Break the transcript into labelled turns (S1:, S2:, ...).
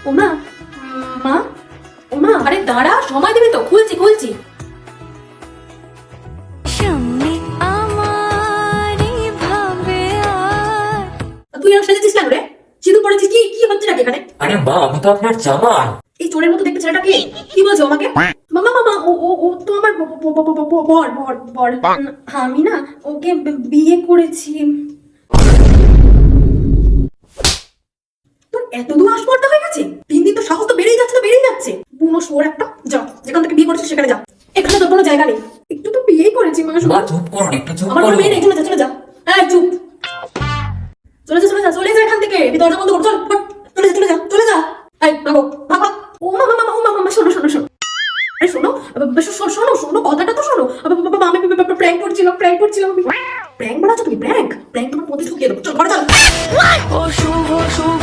S1: ওমা, মা, ওমা, আরে দাঁড়া, সময় দিবি তো, খুলছি খুলছি। তুই এরকম সেজেছিস কেন রে? সিঁদুর পড়েছিস, কি কি হচ্ছে নাকি এখানে?
S2: আরে মা, আমি তো আপনার জামাই।
S1: এই চোরের মতো দেখতে ছেলেটা কে? কি বলছো আমাকে? মামা মামা, ও ও ও তো আমার বর বর বর। আমি না ওকে বিয়ে করেছি। তোর এত দূর আসপর্দা হয়ে গেছে? দিন দিন তো সাহস তো বেড়েই যাচ্ছে, তো বেড়েই যাচ্ছে। বুনো শোর একটা, যা যেখান থেকে বিয়ে করেছিস সেখানে যা, এখানে তোর কোনো জায়গা নেই। একটু তো বিয়েই করেছি মা।
S2: মা চুপ করুন, একটু চুপ
S1: আমার কোনো
S2: করুন।
S1: মেয়ে নেই, চলে যা চলে যা। এই চুপ, চলে যা চলে যা চলে যা এখান থেকে। এই দরজা বন্ধ কর, চল ফট, চলে যা চলে যা চলে যা। এই ভাগো ভাগো। ও মামা মামা, ও মামা, শোনো শোনো শোনো, আরে শোনো, শোনো শোনো কথাটা তো শোনো। বাবা, আমি প্র্যাঙ্ক করছিলাম, প্র্যাঙ্ক করছিলাম আমি। প্র্যাঙ্ক বানাচ্ছো তুমি? প্র্যাঙ্ক প্র্যাঙ্ক তোমার মধ্যে ঢুকিয়ে দেবো, চল ঘরে চল।
S3: ও শুভ শুভ